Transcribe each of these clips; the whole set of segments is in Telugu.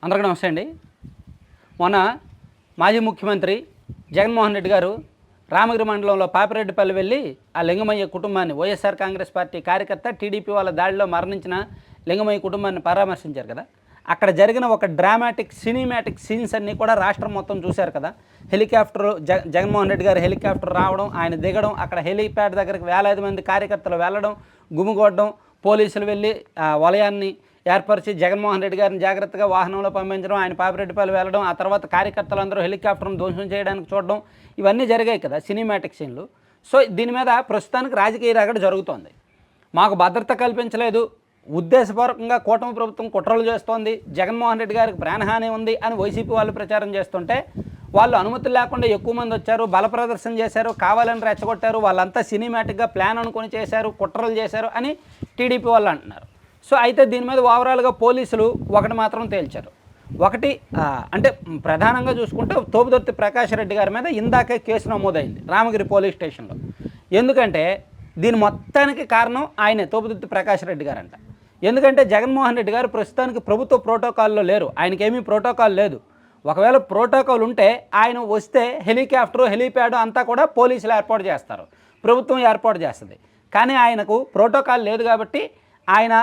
అందరికీ నమస్తే అండి. మొన్న మాజీ ముఖ్యమంత్రి జగన్మోహన్ రెడ్డి గారు రామగిరి మండలంలో పాపిరెడ్డిపల్లి వెళ్ళి ఆ లింగమయ్య కుటుంబాన్ని, వైఎస్ఆర్ కాంగ్రెస్ పార్టీ కార్యకర్త టీడీపీ వాళ్ళ దాడిలో మరణించిన లింగమయ్య కుటుంబాన్ని పరామర్శించారు కదా. అక్కడ జరిగిన ఒక డ్రామాటిక్ సినిమాటిక్ సీన్స్ అన్నీ కూడా రాష్ట్రం మొత్తం చూశారు కదా. హెలికాప్టర్ జగన్మోహన్ రెడ్డి గారు హెలికాప్టర్ రావడం, ఆయన దిగడం, అక్కడ హెలిప్యాడ్ దగ్గరికి వేలాది మంది కార్యకర్తలు వెళ్ళడం, గుమిగొట్టడం, పోలీసులు వెళ్ళి వలయాన్ని ఏర్పరిచి జగన్మోహన్ రెడ్డి గారిని జాగ్రత్తగా వాహనంలో పంపించడం, ఆయన పాపిరెడ్డిపల్లి వెళ్ళడం, ఆ తర్వాత కార్యకర్తలందరూ హెలికాప్టర్ను ధ్వంసం చేయడానికి చూడడం, ఇవన్నీ జరిగాయి కదా సినిమాటిక్ సీన్లు. సో దీని మీద ప్రస్తుతానికి రాజకీయ రగడ జరుగుతోంది. మాకు భద్రత కల్పించలేదు, ఉద్దేశపూర్వకంగా కూటమి ప్రభుత్వం కుట్రలు చేస్తోంది, జగన్మోహన్ రెడ్డి గారికి ప్రాణహాని ఉంది అని వైసీపీ వాళ్ళు ప్రచారం చేస్తుంటే, వాళ్ళు అనుమతులు లేకుండా ఎక్కువ మంది వచ్చారు, బల ప్రదర్శన చేశారు, కావాలని రెచ్చగొట్టారు, వాళ్ళంతా సినిమాటిక్గా ప్లాన్ అనుకొని చేశారు, కుట్రలు చేశారు అని టీడీపీ వాళ్ళు అంటున్నారు. సో అయితే దీని మీద ఓవరాల్గా పోలీసులు ఒకటి మాత్రం తేల్చారు. ఒకటి అంటే ప్రధానంగా చూసుకుంటే తోపుదుర్తి ప్రకాష్ రెడ్డి గారి మీద ఇందాకే కేసు నమోదైంది రామగిరి పోలీస్ స్టేషన్లో. ఎందుకంటే దీని మొత్తానికి కారణం ఆయనే, తోపుదుర్తి ప్రకాష్ రెడ్డి గారు అంట. ఎందుకంటే జగన్మోహన్ రెడ్డి గారు ప్రస్తుతానికి ప్రభుత్వ ప్రోటోకాల్లో లేరు, ఆయనకేమీ ప్రోటోకాల్ లేదు. ఒకవేళ ప్రోటోకాల్ ఉంటే ఆయన వస్తే హెలికాప్టరు హెలిప్యాడ్ అంతా కూడా పోలీసులు ఏర్పాటు చేస్తారు, ప్రభుత్వం ఏర్పాటు చేస్తుంది. కానీ ఆయనకు ప్రోటోకాల్ లేదు కాబట్టి ఆయన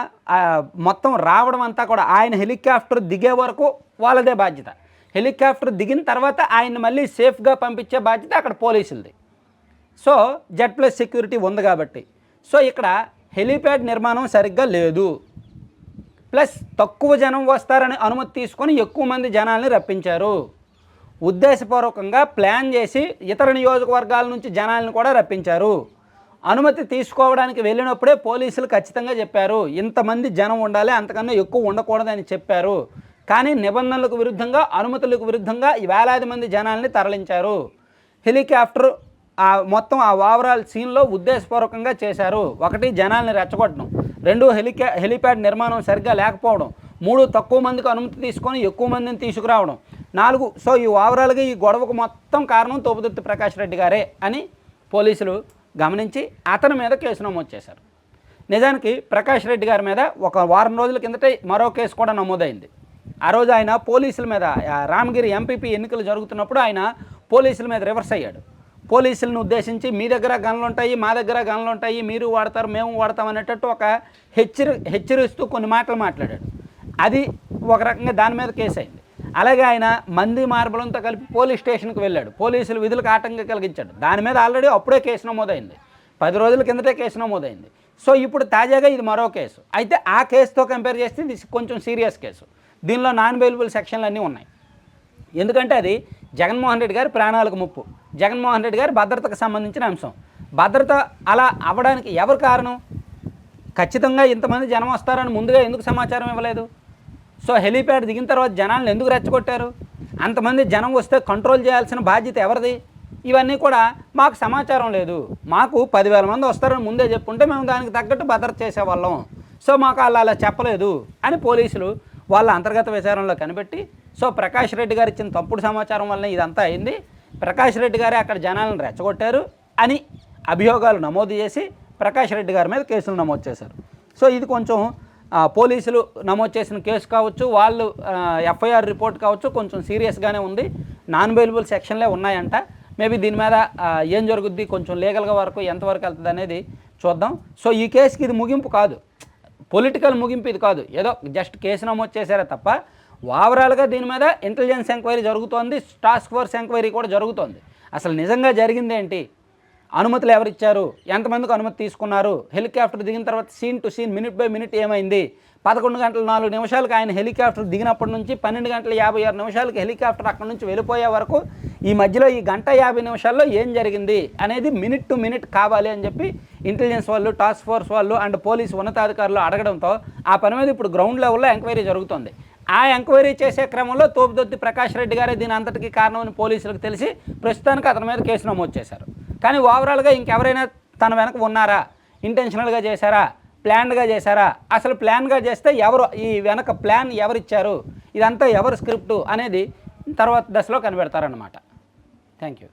మొత్తం రావడం అంతా కూడా ఆయన హెలికాప్టర్ దిగే వరకు వాళ్ళదే బాధ్యత. హెలికాప్టర్ దిగిన తర్వాత ఆయన్ని మళ్ళీ సేఫ్గా పంపించే బాధ్యత అక్కడ పోలీసులది. సో Z+ సెక్యూరిటీ ఉంది కాబట్టి. సో ఇక్కడ హెలిప్యాడ్ నిర్మాణం సరిగ్గా లేదు, ప్లస్ తక్కువ జనం వస్తారని అనుమతి తీసుకొని ఎక్కువ మంది జనాల్ని రప్పించారు. ఉద్దేశపూర్వకంగా ప్లాన్ చేసి ఇతర నియోజకవర్గాల నుంచి జనాలను కూడా రప్పించారు. అనుమతి తీసుకోవడానికి వెళ్ళినప్పుడే పోలీసులు ఖచ్చితంగా చెప్పారు ఇంతమంది జనం ఉండాలి, అంతకన్నా ఎక్కువ ఉండకూడదని చెప్పారు. కానీ నిబంధనలకు విరుద్ధంగా, అనుమతులకు విరుద్ధంగా వేలాది మంది జనాల్ని తరలించారు. హెలికాప్టర్ మొత్తం ఆ ఓవరాల్ సీన్లో ఉద్దేశపూర్వకంగా చేశారు. ఒకటి, జనాల్ని రెచ్చగొట్టడం. రెండు, హెలిప్యాడ్ నిర్మాణం సరిగ్గా లేకపోవడం. మూడు, తక్కువ మందికి అనుమతి తీసుకొని ఎక్కువ మందిని తీసుకురావడం. నాలుగు, సో ఈ ఓవరాల్గా ఈ గొడవకు మొత్తం కారణం తోపుదుర్తి ప్రకాష్ రెడ్డి గారే అని పోలీసులు గమనించి అతని మీద కేసు నమోదు చేశారు. నిజానికి ప్రకాష్ రెడ్డి గారి మీద ఒక వారం రోజుల కిందటే మరో కేసు కూడా నమోదైంది. ఆ రోజు ఆయన పోలీసుల మీద, రామగిరి ఎంపీపీ ఎన్నికలు జరుగుతున్నప్పుడు ఆయన పోలీసుల మీద రివర్స్ అయ్యాడు. పోలీసులను ఉద్దేశించి మీ దగ్గర గన్లు ఉంటాయి, మా దగ్గర గన్లు ఉంటాయి, మీరు వాడతారు, మేము వాడతాం అనేటట్టు ఒక హెచ్చరిస్తూ కొన్ని మాటలు మాట్లాడాడు. అది ఒక రకంగా దాని మీద కేసు అయింది. అలాగే ఆయన మంది మార్బలంతో కలిపి పోలీస్ స్టేషన్కి వెళ్ళాడు, పోలీసులు విధులకు ఆటంకం కలిగించాడు. దాని మీద ఆల్రెడీ అప్పుడే కేసు నమోదైంది, 10 రోజుల కిందటే కేసు నమోదైంది. సో ఇప్పుడు తాజాగా ఇది మరో కేసు. అయితే ఆ కేసుతో కంపేర్ చేస్తే ఇది కొంచెం సీరియస్ కేసు. దీనిలో నాన్ బెయిలబుల్ సెక్షన్లు అన్నీ ఉన్నాయి. ఎందుకంటే అది జగన్మోహన్ రెడ్డి గారి ప్రాణాలకు ముప్పు, జగన్మోహన్ రెడ్డి గారి భద్రతకు సంబంధించిన అంశం. భద్రత అలా అవ్వడానికి ఎవరు కారణం? ఖచ్చితంగా ఇంతమంది జనం వస్తారని ముందుగా ఎందుకు సమాచారం ఇవ్వలేదు? సో హెలిప్యాడ్ దిగిన తర్వాత జనాలను ఎందుకు రెచ్చగొట్టారు? అంతమంది జనం వస్తే కంట్రోల్ చేయాల్సిన బాధ్యత ఎవరిది? ఇవన్నీ కూడా మాకు సమాచారం లేదు, మాకు 10,000 మంది వస్తారని ముందే చెప్పుంటే మేము దానికి తగ్గట్టు భద్రత చేసేవాళ్ళం, సో మాకు అలా చెప్పలేదు అని పోలీసులు వాళ్ళ అంతర్గత విచారణలో కనిపెట్టి, సో ప్రకాష్ రెడ్డి గారు ఇచ్చిన తప్పుడు సమాచారం వల్లనే ఇదంతా అయింది, ప్రకాష్ రెడ్డి గారే అక్కడ జనాలను రెచ్చగొట్టారు అని అభియోగాలు నమోదు చేసి ప్రకాష్ రెడ్డి గారి మీద కేసులు నమోదు చేశారు. సో ఇది కొంచెం పోలీసులు నమోదు చేసిన కేసు కావచ్చు, వాళ్ళు FIR రిపోర్ట్ కావచ్చు, కొంచెం సీరియస్గానే ఉంది. నాన్ బెయిలబుల్ సెక్షన్లే ఉన్నాయంట. మేబీ దీని మీద ఏం జరుగుద్ది, కొంచెం లీగల్గా వరకు ఎంతవరకు వెళ్తుంది అనేది చూద్దాం. సో ఈ కేసుకి ఇది ముగింపు కాదు, పొలిటికల్ ముగింపు ఇది కాదు, ఏదో జస్ట్ కేసు నమోదు చేశారే తప్ప ఓవరాల్గా దీని మీద ఇంటెలిజెన్స్ ఎంక్వైరీ జరుగుతోంది, టాస్క్ ఫోర్స్ ఎంక్వైరీ కూడా జరుగుతోంది. అసలు నిజంగా జరిగిందేంటి, అనుమతులు ఎవరిచ్చారు, ఎంతమందికి అనుమతి తీసుకున్నారు, హెలికాప్టర్ దిగిన తర్వాత scene to scene minute by minute ఏమైంది, 11:04 ఆయన హెలికాప్టర్ దిగినప్పటి నుంచి 12:56 హెలికాప్టర్ అక్కడ నుంచి వెళ్ళిపోయే వరకు ఈ మధ్యలో ఈ 1:50 ఏం జరిగింది అనేది మినిట్ టు మినిట్ కావాలి అని చెప్పి ఇంటెలిజెన్స్ వాళ్ళు, టాస్క్ ఫోర్స్ వాళ్ళు అండ్ పోలీసు ఉన్నతాధికారులు అడగడంతో ఆ పని మీద ఇప్పుడు గ్రౌండ్ లెవెల్లో ఎంక్వైరీ జరుగుతుంది. ఆ ఎంక్వైరీ చేసే క్రమంలో తోపుదుర్తి ప్రకాష్ రెడ్డి గారే దీని అంతటికీ కారణమని పోలీసులకు తెలిసి ప్రస్తుతానికి అతని మీద కేసు నమోదు చేశారు. కానీ ఓవరాల్గా ఇంకెవరైనా తన వెనక ఉన్నారా, ఇంటెన్షనల్గా చేశారా, ప్లాన్డ్గా చేశారా, అసలు ప్లాన్గా చేస్తే ఎవరు ఈ వెనక ప్లాన్ ఎవరిచ్చారు, ఇదంతా ఎవరు స్క్రిప్టు అనేది తర్వాత దశలో కనిపెడతారన్నమాట. Thank you.